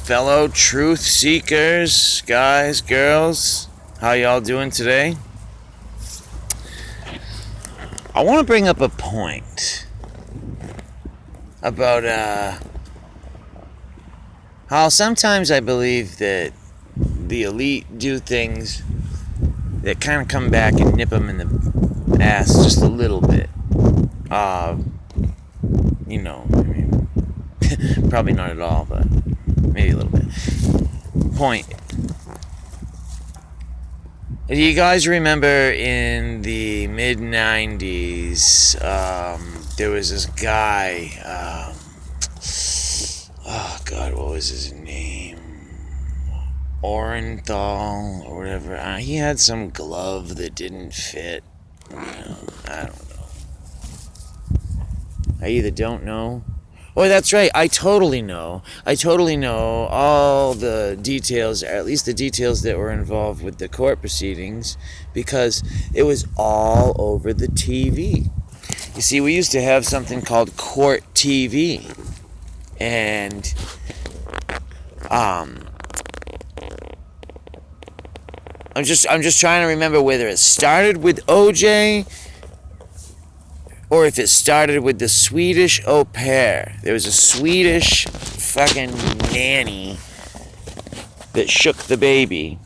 fellow truth seekers, guys, girls, how y'all doing today? I want to bring up a point about how sometimes I believe that the elite do things that kind of come back and nip them in the ass just a little bit. Probably not at all, but maybe a little bit. Point. Do you guys remember in the mid-90s, there was this guy, what was his name? Orenthal, or whatever. He had some glove that didn't fit. I don't know. I either don't know. Oh, that's right. I totally know all the details, or at least the details that were involved with the court proceedings, because it was all over the TV. You see, we used to have something called Court TV. And, I'm just trying to remember whether it started with OJ or if it started with the Swedish au pair. There was a Swedish fucking nanny that shook the baby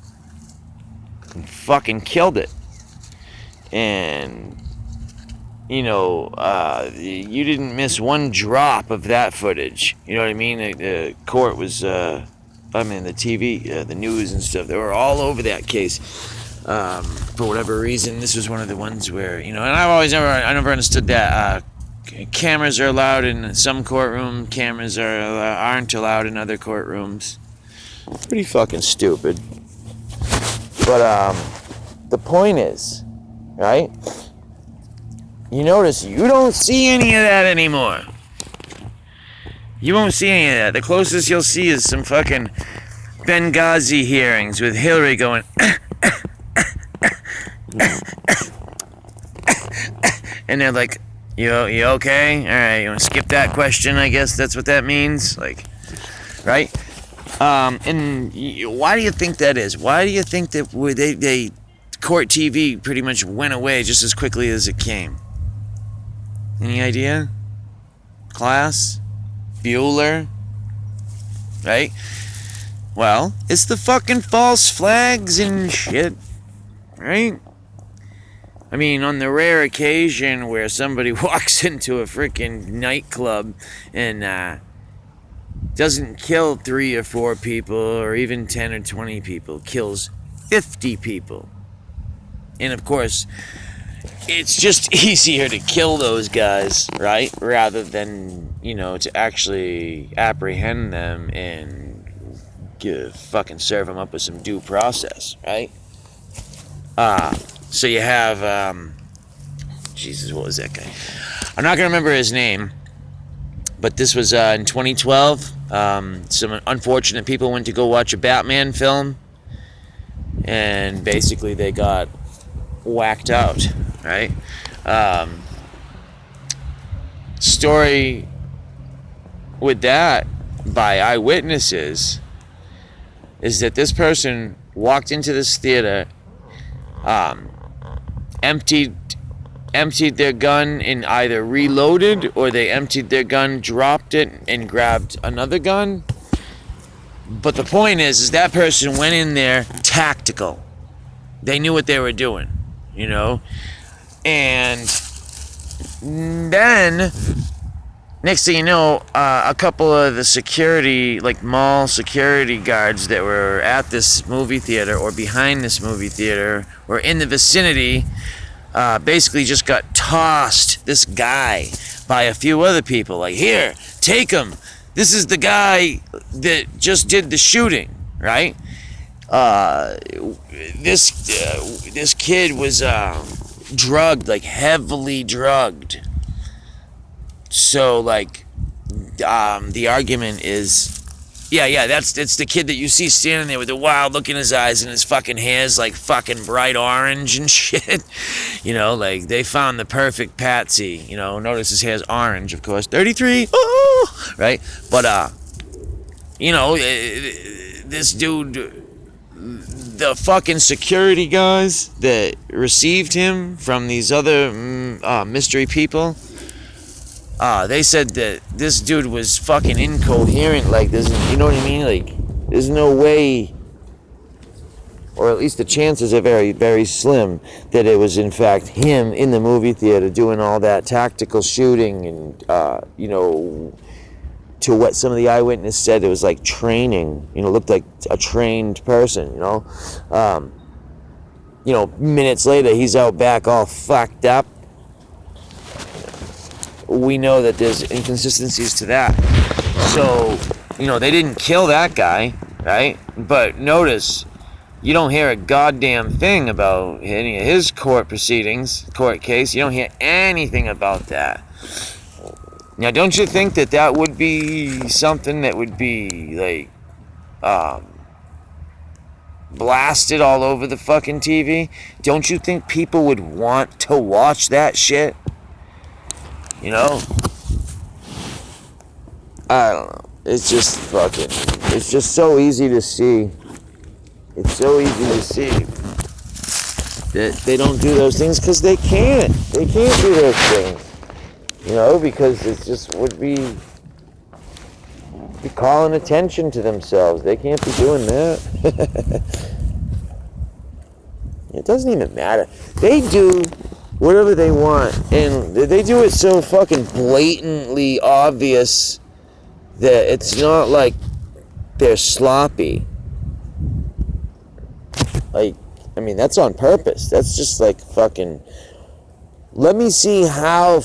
and fucking killed it. And, you didn't miss one drop of that footage. You know what I mean? The court was, the TV, the news and stuff, they were all over that case. For whatever reason, this was one of the ones where, and I never understood that. Cameras are allowed in some courtroom, cameras aren't allowed in other courtrooms. Pretty fucking stupid. But, the point is, right? You notice you don't see any of that anymore. You won't see any of that. The closest you'll see is some fucking Benghazi hearings with Hillary going, and they're like, you okay? All right, you want to skip that question? I guess that's what that means. Like, right? And why do you think that is? Why do you think that they court TV pretty much went away just as quickly as it came? Any idea? Class? Bueller? Right? Well, it's the fucking false flags and shit. Right? I mean, on the rare occasion where somebody walks into a freaking nightclub and doesn't kill 3 or 4 people or even 10 or 20 people, kills 50 people. And of course, it's just easier to kill those guys, right? Rather than, to actually apprehend them and fucking serve them up with some due process, right? So you have, Jesus, what was that guy? I'm not going to remember his name, but this was in 2012. Some unfortunate people went to go watch a Batman film, and basically they got whacked out, right? Story with that by eyewitnesses is that this person walked into this theater, emptied their gun and either reloaded, or they emptied their gun, dropped it, and grabbed another gun. But the point is that person went in there tactical. They knew what they were doing, and then next thing you know, a couple of the security, like mall security guards that were at this movie theater or behind this movie theater or in the vicinity, basically just got tossed this guy by a few other people. Like, here, take him. This is the guy that just did the shooting, right? This kid was drugged, like heavily drugged. So, like, the argument is, it's the kid that you see standing there with the wild look in his eyes and his fucking hair's like fucking bright orange and shit. Like, they found the perfect patsy. Notice his hair's orange, of course. 33, oh, right? But, You know, this dude, the fucking security guys that received him from these other mystery people, they said that this dude was fucking incoherent. Like, you know what I mean? Like, there's no way, or at least the chances are very, very slim that it was in fact him in the movie theater doing all that tactical shooting and, you know, to what some of the eyewitnesses said, it was like training. You know, looked like a trained person. You know, minutes later he's out back all fucked up. We know that there's inconsistencies to that. So, you know, they didn't kill that guy, right? But notice, you don't hear a goddamn thing about any of his court proceedings, court case. You don't hear anything about that. Now, don't you think that that would be something that would be, like, blasted all over the fucking TV? Don't you think people would want to watch that shit? You know? I don't know. It's just fucking, it's just so easy to see. It's so easy to see that they don't do those things because they can't. They can't do those things. You know, because it just would be calling attention to themselves. They can't be doing that. It doesn't even matter. They do whatever they want, and they do it so fucking blatantly obvious that it's not like they're sloppy. Like, I mean, that's on purpose. That's just like fucking, let me see how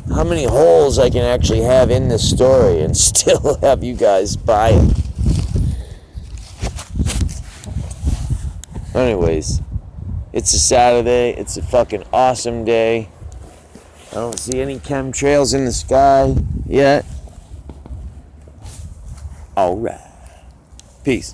many holes I can actually have in this story and still have you guys buy it. Anyways, it's a Saturday. It's a fucking awesome day. I don't see any chemtrails in the sky yet. Alright. Peace.